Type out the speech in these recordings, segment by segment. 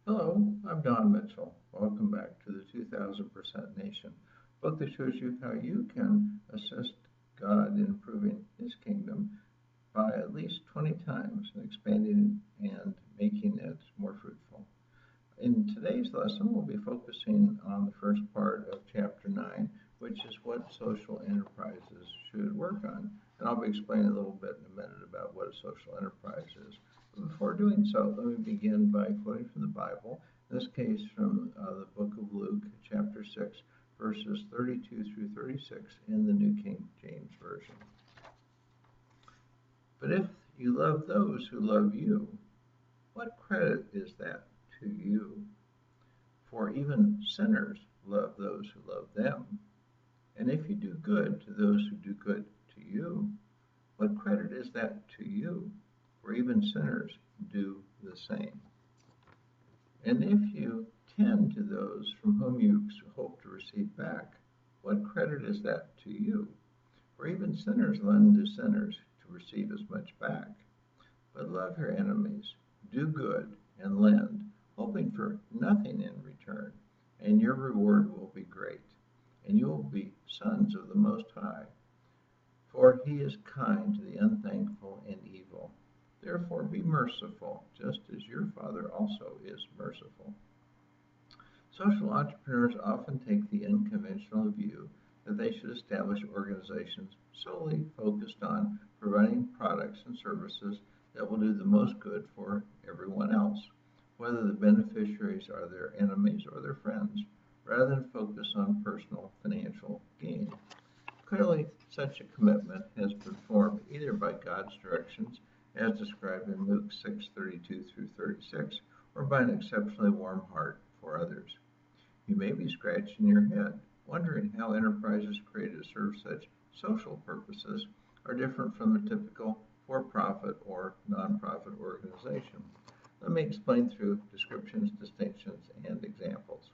Hello, I'm Don Mitchell. Welcome back to the 2000% Nation, a book that shows you how you can assist God in improving His kingdom by at least 20 times and expanding and making it more fruitful. In today's lesson, we'll be focusing on the first part of Chapter 9, which is what social enterprises should work on. And I'll be explaining a little bit in a minute about what a social enterprise is. But before doing so, let me begin by quoting from the Bible, in this case from the book of Luke, chapter 6, verses 32 through 36 in the New King James Version. But if you love those who love you, what credit is that to you? For even sinners love those who love them. And if you do good to those who do good to you, what credit is that to you? For even sinners do the same. And if you tend to those from whom you hope to receive back, what credit is that to you? For even sinners lend to sinners to receive as much back. But love your enemies, do good, and lend, hoping for nothing in return, and your reward will be great, and you will be sons of the Most High. For He is kind to the unthankful and evil. Therefore be merciful, just as your Father also is merciful. Social entrepreneurs often take the unconventional view that they should establish organizations solely focused on providing products and services that will do the most good for everyone else, whether the beneficiaries are their enemies or their friends, rather than focus on personal financial gain. Clearly, such a commitment has been formed either by God's directions, as described in Luke 6:32 through 36, or by an exceptionally warm heart for others. You may be scratching your head, wondering how enterprises created to serve such social purposes are different from a typical for-profit or nonprofit organization. Let me explain through descriptions, distinctions, and examples.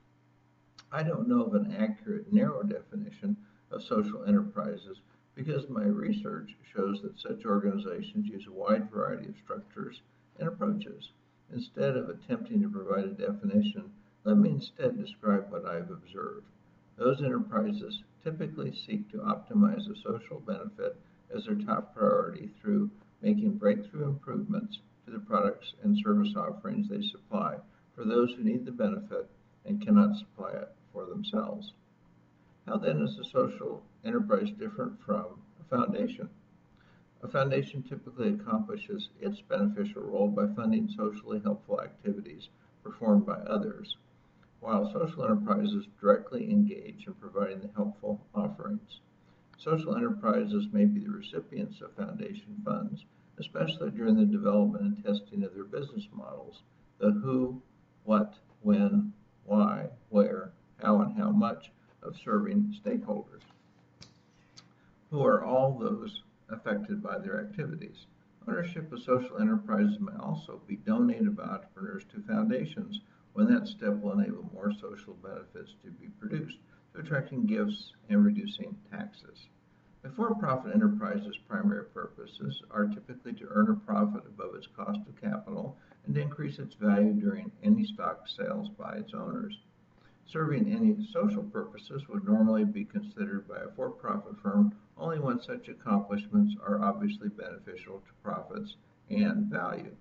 I don't know of an accurate, narrow definition of social enterprises because my research shows that such organizations use a wide variety of structures and approaches. Instead of attempting to provide a definition, let me instead describe what I've observed. Those enterprises typically seek to optimize a social benefit as their top priority through making breakthrough improvements to the products and service offerings they supply for those who need the benefit and cannot supply it for themselves. How then is a social enterprise different from a foundation? A foundation typically accomplishes its beneficial role by funding socially helpful activities performed by others, while social enterprises directly engage in providing the helpful offerings. Social enterprises may be the recipients of foundation funds, especially during the development and testing of their business models, the who, what, when, why, where, how, and how much of serving stakeholders, who are all those affected by their activities. Ownership of social enterprises may also be donated by entrepreneurs to foundations when that step will enable more social benefits to be produced, to attracting gifts and reducing taxes. A for-profit enterprise's primary purposes are typically to earn a profit above its cost of capital and to increase its value during any stock sales by its owners. Serving any social purposes would normally be considered by a for-profit firm only when such accomplishments are obviously beneficial to profits and value.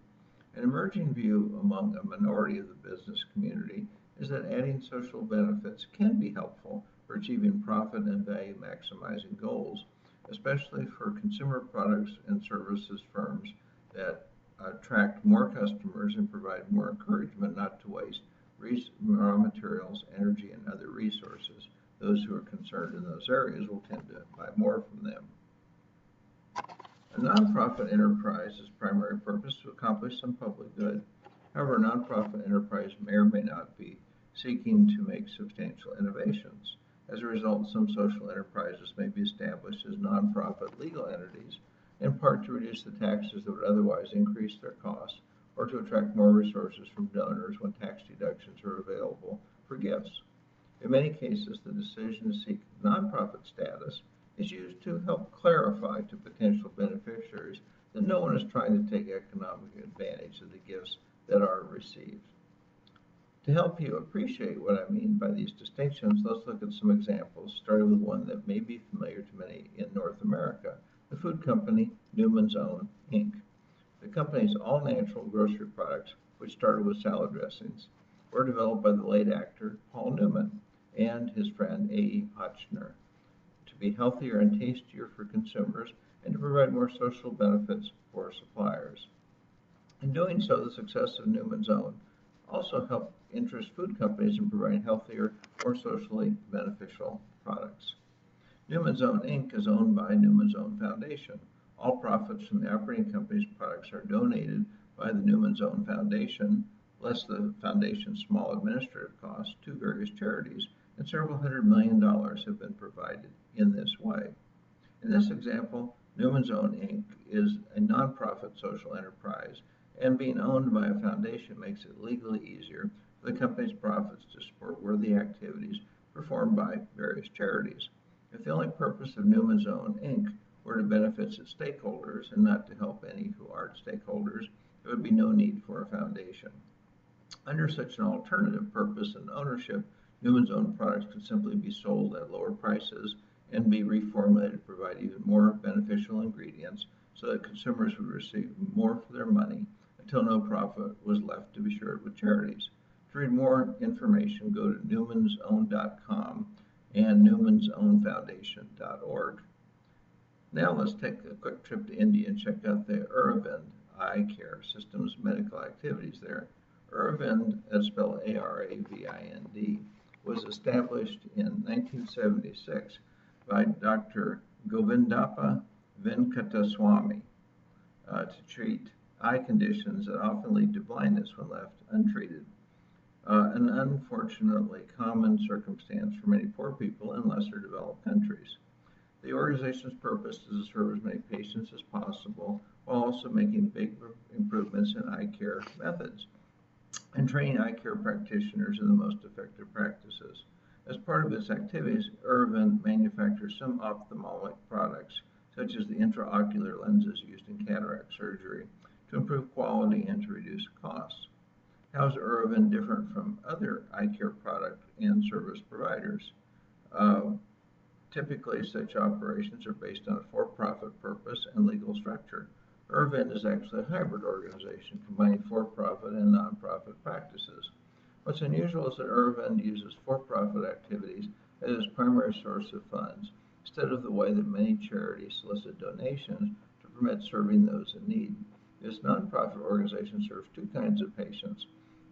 An emerging view among a minority of the business community is that adding social benefits can be helpful for achieving profit and value maximizing goals, especially for consumer products and services firms that attract more customers and provide more encouragement not to waste raw materials, energy, and other resources. Those who are concerned in those areas will tend to buy more from them. A nonprofit enterprise's primary purpose is to accomplish some public good. However, a nonprofit enterprise may or may not be seeking to make substantial innovations. As a result, some social enterprises may be established as nonprofit legal entities, in part to reduce the taxes that would otherwise increase their costs, or to attract more resources from donors when tax deductions are available for gifts. In many cases, the decision to seek nonprofit status is used to help clarify to potential beneficiaries that no one is trying to take economic advantage of the gifts that are received. To help you appreciate what I mean by these distinctions, let's look at some examples, starting with one that may be familiar to many in North America, the food company Newmans Own, Inc. The company's all-natural grocery products, which started with salad dressings, were developed by the late actor Paul Newman and his friend A.E. Ochsner to be healthier and tastier for consumers and to provide more social benefits for suppliers. In doing so, the success of Newman's Own also helped interest food companies in providing healthier, more socially beneficial products. Newmans Own Inc. is owned by Newmans Own Foundation. All profits from the operating company's products are donated by the Newmans Own Foundation, less the foundation's small administrative costs, to various charities, and several $100 million have been provided in this way. In this example, Newmans Own Inc. is a nonprofit social enterprise, and being owned by a foundation makes it legally easier for the company's profits to support worthy activities performed by various charities. If the only purpose of Newmans Own Inc. were to benefit its stakeholders and not to help any who aren't stakeholders, there would be no need for a foundation. Under such an alternative purpose and ownership, Newmans Own products could simply be sold at lower prices and be reformulated to provide even more beneficial ingredients so that consumers would receive more for their money until no profit was left to be shared with charities. To read more information, go to newmansown.com and newmansownfoundation.org. Now let's take a quick trip to India and check out the Irvan eye care system's medical activities there. Irvan, that's spelled A-R-A-V-I-N-D, was established in 1976 by Dr. Govindappa Venkataswamy to treat eye conditions that often lead to blindness when left untreated. An unfortunately common circumstance for many poor people in lesser developed countries. The organization's purpose is to serve as many patients as possible while also making big improvements in eye care methods and training eye care practitioners in the most effective practices. As part of its activities, Irvan manufactures some ophthalmic products, such as the intraocular lenses used in cataract surgery, to improve quality and to reduce costs. How is Irvan different from other eye care product and service providers? Typically, such operations are based on a for-profit purpose and legal structure. Irvan is actually a hybrid organization combining for-profit and non-profit practices. What's unusual is that Irvan uses for-profit activities as its primary source of funds, instead of the way that many charities solicit donations to permit serving those in need. This nonprofit organization serves two kinds of patients: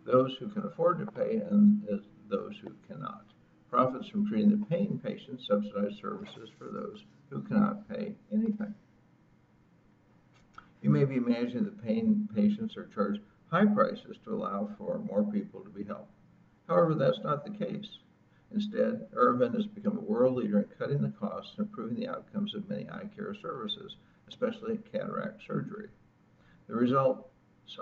those who can afford to pay and those who cannot. Profits from treating the paying patients subsidize services for those who cannot pay anything. You may be imagining that paying patients are charged high prices to allow for more people to be helped. However, that's not the case. Instead, Irvan has become a world leader in cutting the costs and improving the outcomes of many eye care services, especially cataract surgery. The results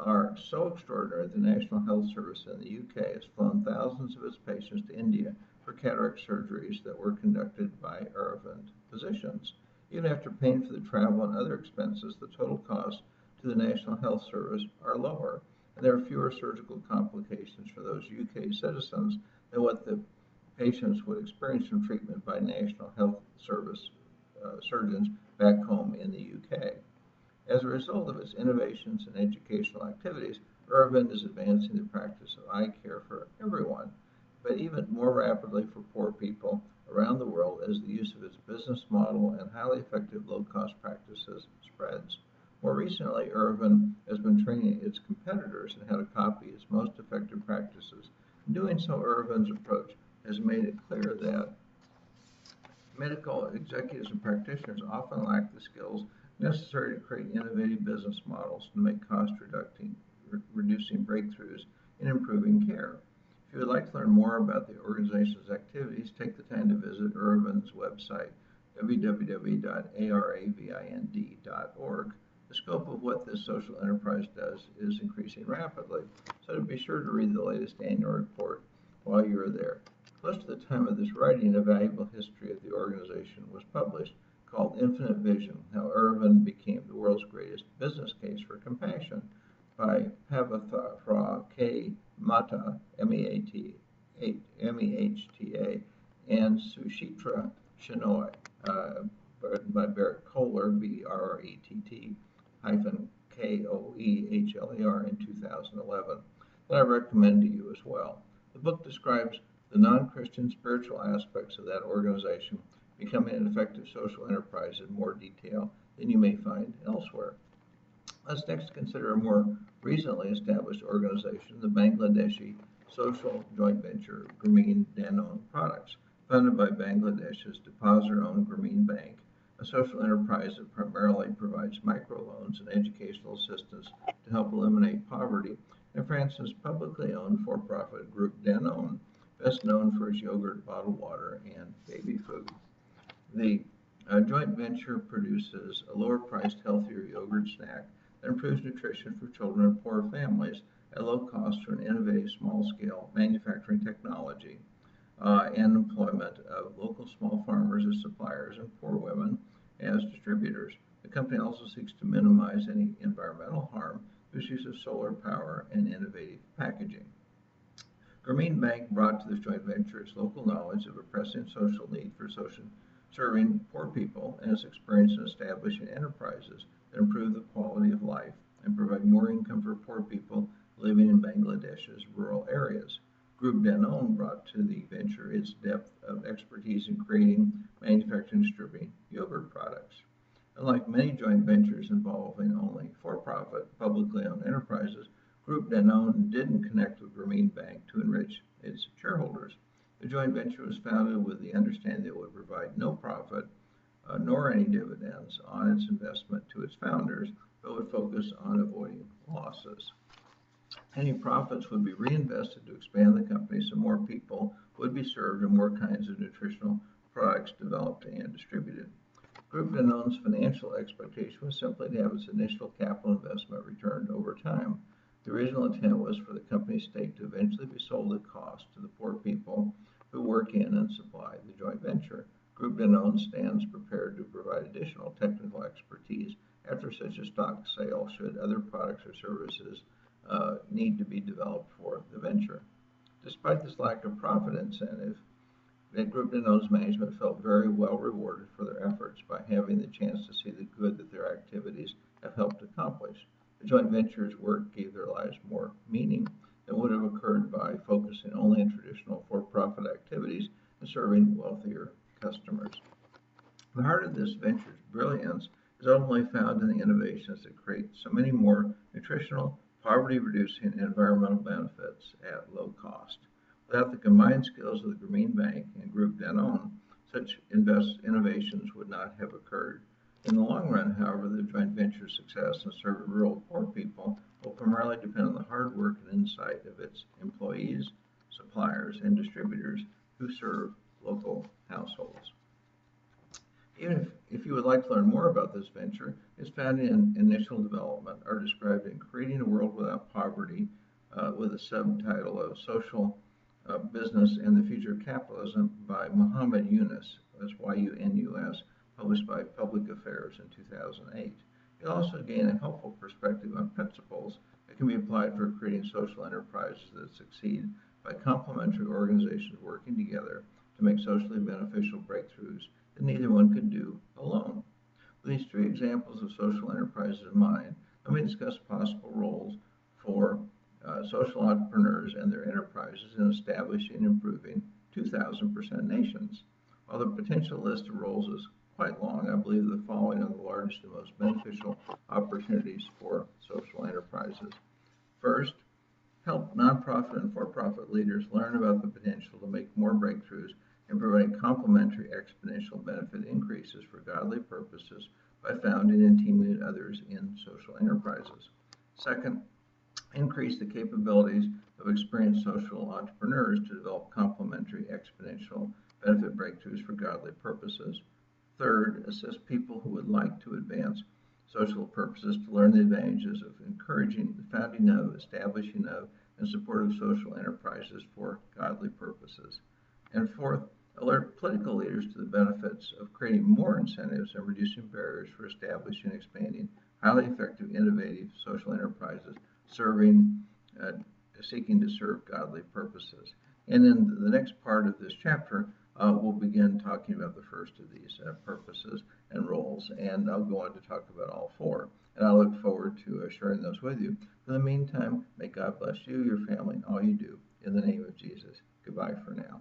are so extraordinary that the National Health Service in the UK has flown thousands of its patients to India for cataract surgeries that were conducted by Irvan physicians. Even after paying for the travel and other expenses, the total costs to the National Health Service are lower, and there are fewer surgical complications for those UK citizens than what the patients would experience from treatment by National Health Service surgeons back home in the UK. As a result of its innovations and educational activities, Irvan is advancing the practice of eye care for everyone, but even more rapidly for poor people around the world as the use of its business model and highly effective low-cost practices spreads. More recently, Irvan has been training its competitors in how to copy its most effective practices. In doing so, Irvan's approach has made it clear that medical executives and practitioners often lack the skills necessary to create innovative business models to make cost-reducing breakthroughs in improving care. If you would like to learn more about the organization's activities, take the time to visit Irvan's website, www.aravind.org. The scope of what this social enterprise does is increasing rapidly, so be sure to read the latest annual report while you are there. Close to the time of this writing, a valuable history of the organization was published called Infinite Vision: How Irvan Became the World's Greatest Business Case for Compassion, Pavatra K. Mata, Mehta, and Suchitra Shenoy, by Barrett Kohler, Brett hyphen Koehler in 2011, that I recommend to you as well. The book describes the non-Christian spiritual aspects of that organization becoming an effective social enterprise in more detail than you may find elsewhere. Let's next consider a more recently established organization, the Bangladeshi social joint venture Grameen Danone Products, funded by Bangladesh's depositor-owned Grameen Bank, a social enterprise that primarily provides microloans and educational assistance to help eliminate poverty, and France's publicly owned for-profit group Danone, best known for its yogurt, bottled water, and baby food. The joint venture produces a lower-priced, healthier yogurt snack that improves nutrition for children of poor families at low cost through an innovative small-scale manufacturing technology and employment of local small farmers as suppliers and poor women as distributors. The company also seeks to minimize any environmental harm through use of solar power and innovative packaging. Grameen Bank brought to this joint venture its local knowledge of a pressing social need for serving poor people and its experience in establishing enterprises that improve the quality of life and provide more income for poor people living in Bangladesh's rural areas. Group Danone brought to the venture its depth of expertise in creating, manufacturing, and distributing yogurt products. Unlike many joint ventures involving only for-profit, publicly owned enterprises, Group Danone didn't connect with Grameen Bank to enrich its shareholders. The joint venture was founded with the understanding that it would provide no profit nor any dividends on its investment to its founders, but would focus on avoiding losses. Any profits would be reinvested to expand the company so more people would be served and more kinds of nutritional products developed and distributed. Group Danone's financial expectation was simply to have its initial capital investment returned over time. The original intent was for the company's stake to eventually be sold at cost to the poor people who work in and supply the joint venture. Group Danone stands prepared to provide additional technical expertise after such a stock sale should other products or services need to be developed for the venture. Despite this lack of profit incentive, Group Danone's management felt very well rewarded for their efforts by having the chance to see the good that their activities have helped accomplish. The joint venture's work gave their lives more meaning than would have occurred by focusing only on traditional for-profit activities and serving wealthier customers. The heart of this venture's brilliance is ultimately found in the innovations that create so many more nutritional, poverty-reducing, and environmental benefits at low cost. Without the combined skills of the Grameen Bank and Group Danone, such innovations would not have occurred. In the long run, however, the joint venture's success in serving rural poor people will primarily depend on the hard work and insight of its employees, suppliers, and distributors who serve local households. Even if you would like to learn more about this venture, its founding and initial development are described in Creating a World Without Poverty with a subtitle of Social Business and the Future of Capitalism by Muhammad Yunus, that's Y-U-N-U-S, published by Public Affairs in 2008. You'll also gain a helpful perspective on principles that can be applied for creating social enterprises that succeed by complementary organizations working together to make socially beneficial breakthroughs that neither one could do alone. With these three examples of social enterprises in mind, let me discuss possible roles for social entrepreneurs and their enterprises in establishing and improving 2,000% nations. While the potential list of roles is quite long, I believe the following are the largest and most beneficial opportunities for social enterprises. First, help nonprofit and for-profit leaders learn about the potential to make more breakthroughs in providing complementary exponential benefit increases for godly purposes by founding and teaming with others in social enterprises. Second, increase the capabilities of experienced social entrepreneurs to develop complementary exponential benefit breakthroughs for godly purposes. Third, assist people who would like to advance social purposes to learn the advantages of encouraging the founding of, establishing of, and support of social enterprises for godly purposes. And fourth, alert political leaders to the benefits of creating more incentives and reducing barriers for establishing and expanding highly effective, innovative social enterprises seeking to serve godly purposes. And in the next part of this chapter, we'll begin talking about the first of these purposes and roles, and I'll go on to talk about all four. And I look forward to sharing those with you. For the meantime, may God bless you, your family, and all you do. In the name of Jesus, goodbye for now.